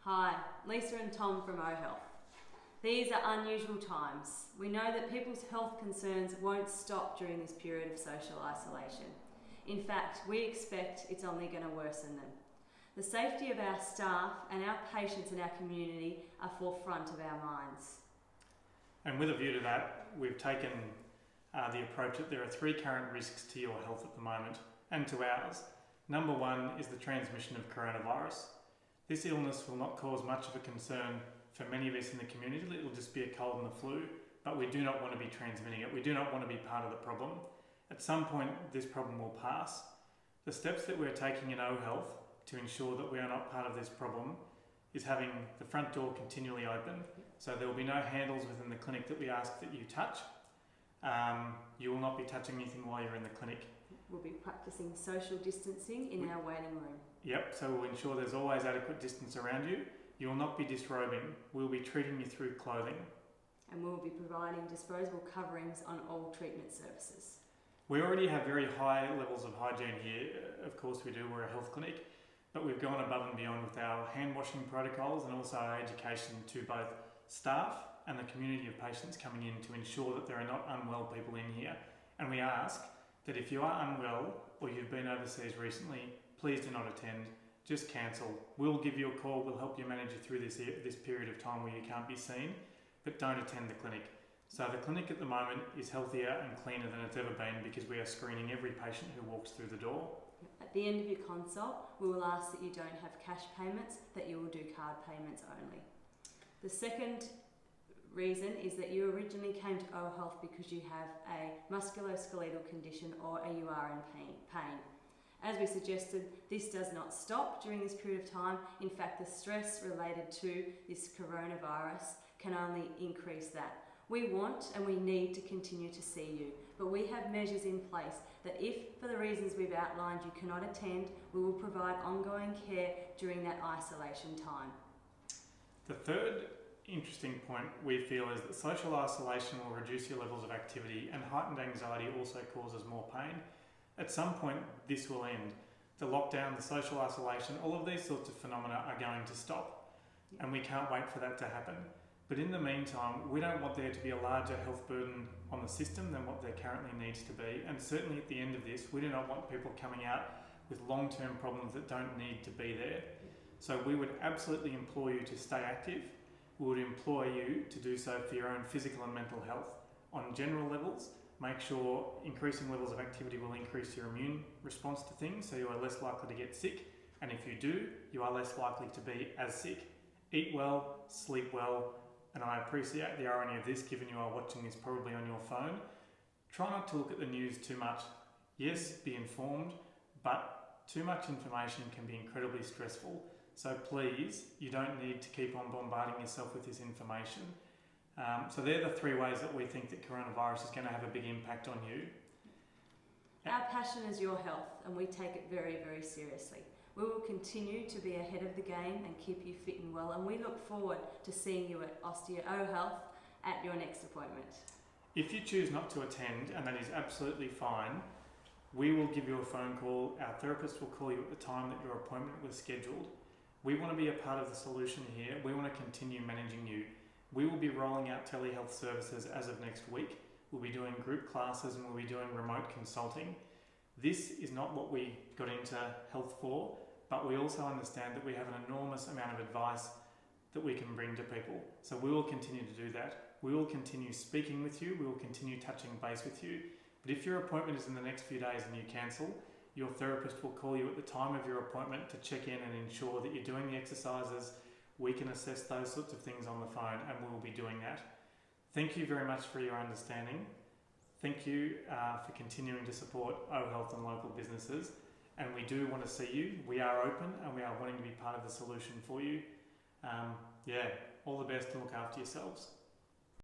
Hi, Lisa and Tom from OHealth. These are unusual times. We know that people's health concerns won't stop during this period of social isolation. In fact, we expect it's only going to worsen them. The safety of our staff and our patients in our community are forefront of our minds. And with a view to that, we've taken the approach that there are three current risks to your health at the moment and to ours. Number one is the transmission of coronavirus. This illness will not cause much of a concern for many of us in the community. It will just be a cold and the flu, but we do not want to be transmitting it. We do not want to be part of the problem. At some point, this problem will pass. The steps that we're taking in OHealth to ensure that we are not part of this problem is having the front door continually open. So there will be no handles within the clinic that we ask that you touch. You will not be touching anything while you're in the clinic. We'll be practicing social distancing in our waiting room. Yep, so we'll ensure there's always adequate distance around you. You will not be disrobing. We'll be treating you through clothing. And we'll be providing disposable coverings on all treatment services. We already have very high levels of hygiene here. Of course we do, we're a health clinic, but we've gone above and beyond with our hand washing protocols and also our education to both staff and the community of patients coming in to ensure that there are not unwell people in here. And we ask that if you are unwell or you've been overseas recently, please do not attend, just cancel. We'll give you a call, we'll help you manage you through this period of time where you can't be seen, but don't attend the clinic. So the clinic at the moment is healthier and cleaner than it's ever been because we are screening every patient who walks through the door. At the end of your consult, we will ask that you don't have cash payments, that you will do card payments only. The second reason is that you originally came to OHealth because you have a musculoskeletal condition or you are in pain. As we suggested, this does not stop during this period of time. In fact, the stress related to this coronavirus can only increase that. We want and we need to continue to see you, but we have measures in place that if, for the reasons we've outlined, you cannot attend, we will provide ongoing care during that isolation time. The third interesting point we feel is that social isolation will reduce your levels of activity and heightened anxiety also causes more pain. At some point, this will end. The lockdown, the social isolation, all of these sorts of phenomena are going to stop, and we can't wait for that to happen. But in the meantime, we don't want there to be a larger health burden on the system than what there currently needs to be. And certainly at the end of this, we do not want people coming out with long-term problems that don't need to be there. So we would absolutely implore you to stay active. We would implore you to do so for your own physical and mental health. On general levels, make sure increasing levels of activity will increase your immune response to things, so you are less likely to get sick. And if you do, you are less likely to be as sick. Eat well, sleep well, and I appreciate the irony of this, given you are watching this probably on your phone. Try not to look at the news too much. Yes, be informed, but too much information can be incredibly stressful. So please, you don't need to keep on bombarding yourself with this information. So they're the three ways that we think that coronavirus is going to have a big impact on you. Our passion is your health, and we take it very, very seriously. We will continue to be ahead of the game and keep you fit and well, and we look forward to seeing you at OHealth at your next appointment. If you choose not to attend, and that is absolutely fine, we will give you a phone call. Our therapist will call you at the time that your appointment was scheduled. We want to be a part of the solution here. We want to continue managing you. We will be rolling out telehealth services as of next week. We'll be doing group classes and we'll be doing remote consulting. This is not what we got into health for, but we also understand that we have an enormous amount of advice that we can bring to people. So we will continue to do that. We will continue speaking with you. We will continue touching base with you. But if your appointment is in the next few days and you cancel, your therapist will call you at the time of your appointment to check in and ensure that you're doing the exercises. We can assess those sorts of things on the phone, and we will be doing that. Thank you very much for your understanding. Thank you for continuing to support OHealth and local businesses. And we do want to see you. We are open and we are wanting to be part of the solution for you. All the best and look after yourselves.